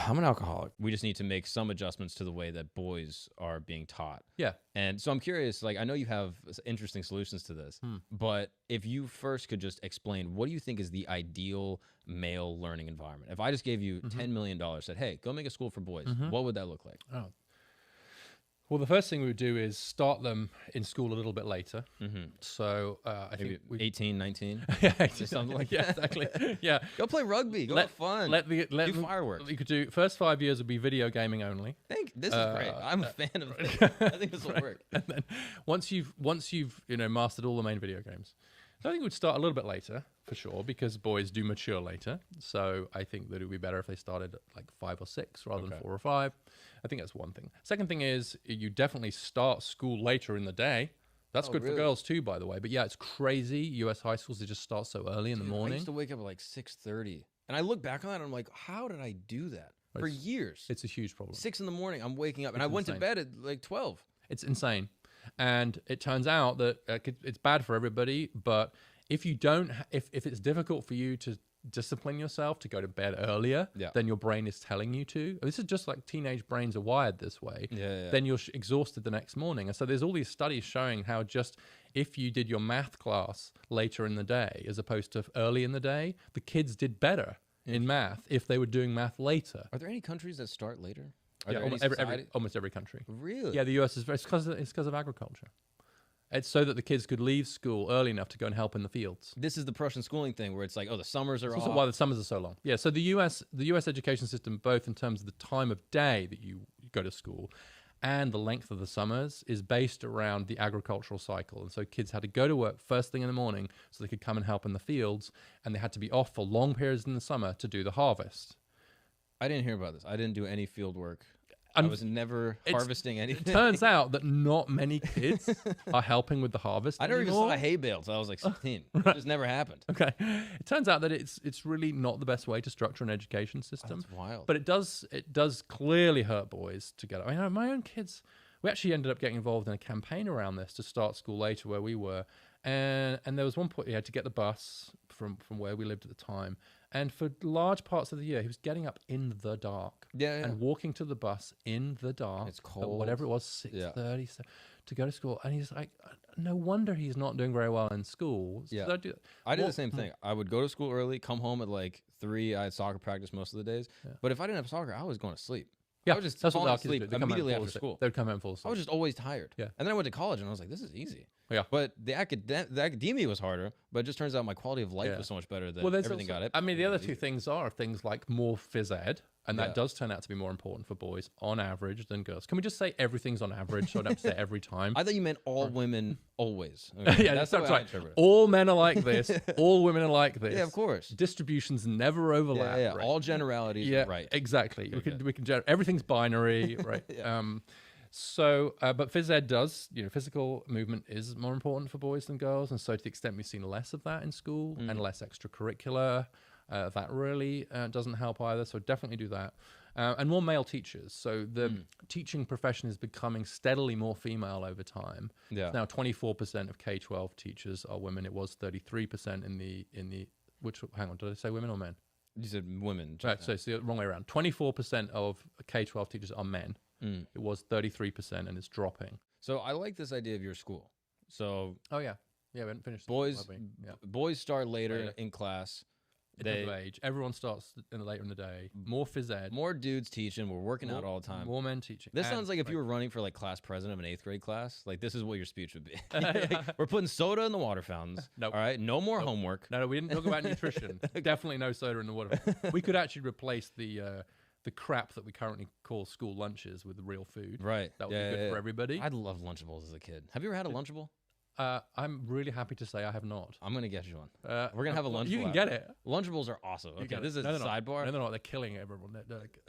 I'm an alcoholic. We just need to make some adjustments to the way that boys are being taught. Yeah. And so I'm curious, like, I know you have interesting solutions to this, but if you first could just explain, what do you think is the ideal male learning environment? If I just gave you $10 million, said, hey, go make a school for boys, what would that look like? Oh. Well, the first thing we would do is start them in school a little bit later. So I Maybe think 18, 19? yeah, Just something like yeah, that. exactly. Yeah. Go play rugby. Go have fun. Do fireworks. You could do first 5 years would be video gaming only. This is great. I'm a fan of this. I think this will work. And then once you've mastered all the main video games, so I think we'd start a little bit later for sure, because boys do mature later. So I think that it would be better if they started at like 5 or 6 rather than 4 or 5. I think that's one thing. Second thing is you definitely start school later in the day. That's good for girls too, by the way. But yeah, it's crazy. U.S. high schools, they just start so early in the morning. I used to wake up at like 6:30. And I look back on that and I'm like, how did I do that? For years. It's a huge problem. 6 in the morning, I'm waking up. And I went to bed at like 12. It's insane. And it turns out that it's bad for everybody. But if you don't, if it's difficult for you to discipline yourself to go to bed earlier, then your brain is telling you to. This is just like teenage brains are wired this way. Then you're exhausted the next morning. And so there's all these studies showing how just if you did your math class later in the day as opposed to early in the day, the kids did better in math if they were doing math later. Are there any countries that start later? Almost every country. Really? Yeah, the US is because of agriculture. It's so that the kids could leave school early enough to go and help in the fields. This is the Prussian schooling thing where it's like, oh, the summers are off. Also why the summers are so long. Yeah, so the US education system, both in terms of the time of day that you go to school and the length of the summers, is based around the agricultural cycle. And so kids had to go to work first thing in the morning so they could come and help in the fields, and they had to be off for long periods in the summer to do the harvest. I didn't hear about this. I didn't do any field work. I was never harvesting anything. It turns out that not many kids are helping with the harvest. I never even saw a hay bale until I was like 16. It just never happened. Okay. It turns out that it's really not the best way to structure an education system. That's wild. But it does clearly hurt boys to get. I mean, my own kids, we actually ended up getting involved in a campaign around this to start school later where we were. And there was one point he had to get the bus from where we lived at the time. And for large parts of the year, he was getting up in the dark and walking to the bus in the dark. It's cold. At whatever it was, 6:30 to go to school. And he's like, no wonder he's not doing very well in school. So I did the same thing. I would go to school early, come home at like 3. I had soccer practice most of the days. But if I didn't have soccer, I was going to sleep. Yeah, I was just that's falling what asleep immediately after school. They would come home full of sleep. I was just always tired. Yeah. And then I went to college and I was like, this is easy. Yeah. But the academia was harder, but it just turns out my quality of life was so much better that everything got it. I mean, the other two things are things like more phys ed, and that does turn out to be more important for boys on average than girls. Can we just say everything's on average so I don't have to say every time? I thought you meant all women always. Okay. Yeah, that's right. All men are like this. All women are like this. Yeah, of course. Distributions never overlap. Yeah. Right? All generalities. Yeah, right. Exactly. We can everything's binary, right? But phys ed does, physical movement is more important for boys than girls. And so to the extent we've seen less of that in school and less extracurricular, that really doesn't help either. So definitely do that. And more male teachers. So the teaching profession is becoming steadily more female over time. Yeah. Now 24% of K-12 teachers are women. It was 33% in the hang on, did I say women or men? You said women. Right, so it's the wrong way around. 24% of K-12 teachers are men. It was 33% and it's dropping. So I like this idea of your school. So we haven't finished. Boys start later in class. In terms of age, everyone starts later in the day. More phys ed. More dudes teaching. We're working out all the time. More men teaching. This sounds like if you were running for like class president of an 8th grade class, like this is what your speech would be. We're putting soda in the water fountains. All right. No more homework. No, we didn't talk about nutrition. Definitely no soda in the water. We could actually replace the crap that we currently call school lunches with real food. Right. That would be good for everybody. I love Lunchables as a kid. Have you ever had a Lunchable? I'm really happy to say I have not. I'm going to get you one. We're going to have a Lunchable. You can get it. Lunchables are awesome. Okay, this is a sidebar. No, they're not. They're killing everyone.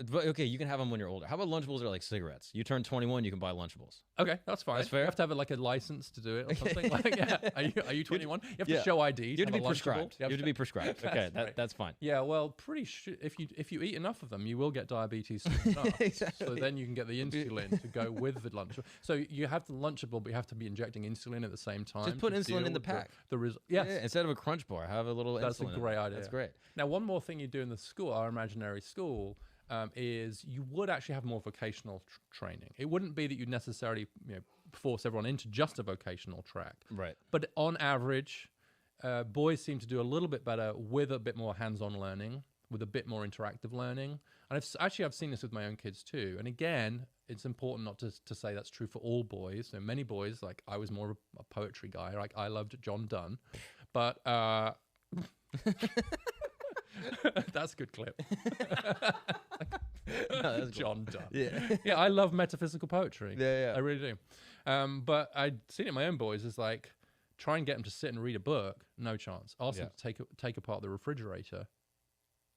But okay, you can have them when you're older. How about Lunchables are like cigarettes? You turn 21, you can buy Lunchables. Okay, that's fine. That's fair. You have to have a license to do it or something. Are you 21? You have to show ID. You have to be prescribed. You have to be prescribed. Okay, that's fine. Yeah, well, if you eat enough of them, you will get diabetes soon enough. Exactly. So then you can get the insulin to go with the Lunchable. So you have the Lunchable, but you have to be injecting insulin at the same time. Just put insulin in the pack. Instead of a Crunch bar, have a little insulin. That's a great idea. That's great. Now, one more thing you do in the school, our imaginary school, is you would actually have more vocational training. It wouldn't be that you'd necessarily force everyone into just a vocational track. Right. But on average, boys seem to do a little bit better with a bit more hands-on learning, with a bit more interactive learning. And I've seen this with my own kids too. And again, it's important not to say that's true for all boys. So many boys, like I was more of a poetry guy. Like I loved John Donne, but that's a good clip. No, that's John Donne. Yeah. Yeah, I love metaphysical poetry. Yeah, yeah. I really do. But I'd seen it in my own boys is like, try and get them to sit and read a book, no chance. Ask them to take apart the refrigerator.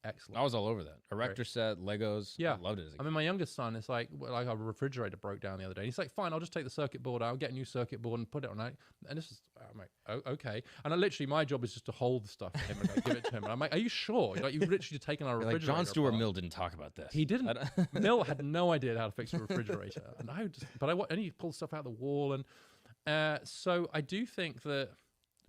Excellent. I was all over that. Erector set, Legos. Yeah. I loved it as a kid. I mean, my youngest son is like a refrigerator broke down the other day. He's like, fine, I'll just take the circuit board out, get a new circuit board and put it on. And this is, I'm like, oh, okay. And my job is just to hold the stuff for him and give it to him. And I'm like, are you sure? Like, you've literally taken our refrigerator John Stuart apart. Mill didn't talk about this. He didn't. Mill had no idea how to fix a refrigerator. And and he pulled stuff out of the wall. And so I do think that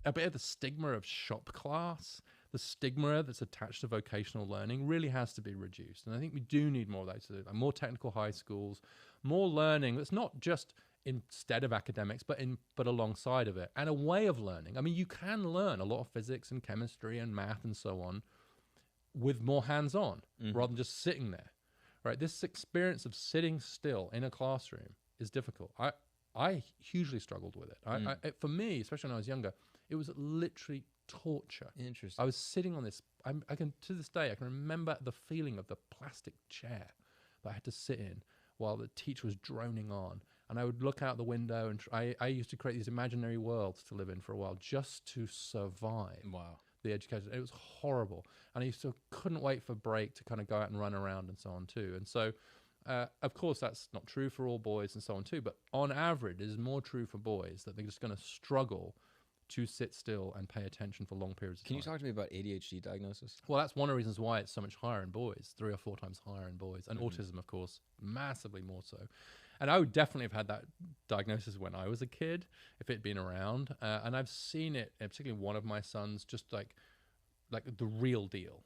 a bit of the stigma of shop class, the stigma that's attached to vocational learning really has to be reduced. And I think we do need more of that, like more technical high schools, more learning that's not just instead of academics, but alongside of it, and a way of learning. I mean, you can learn a lot of physics and chemistry and math and so on with more hands-on rather than just sitting there, right? This experience of sitting still in a classroom is difficult. I hugely struggled with it. For me, especially when I was younger, it was literally torture. Interesting. I was sitting on this. I can to this day I can remember the feeling of the plastic chair that I had to sit in while the teacher was droning on, and I would look out the window and I used to create these imaginary worlds to live in for a while just to survive. Wow. The education. It was horrible, and I used to couldn't wait for break to kind of go out and run around and so on too. And so. Of course, that's not true for all boys and so on too, but on average, it is more true for boys that they're just going to struggle to sit still and pay attention for long periods of time. Can you talk to me about ADHD diagnosis? Well, that's one of the reasons why it's so much higher in boys, 3 or 4 times higher in boys. And autism, of course, massively more so. And I would definitely have had that diagnosis when I was a kid, if it'd been around. And I've seen it, particularly one of my sons, just like the real deal.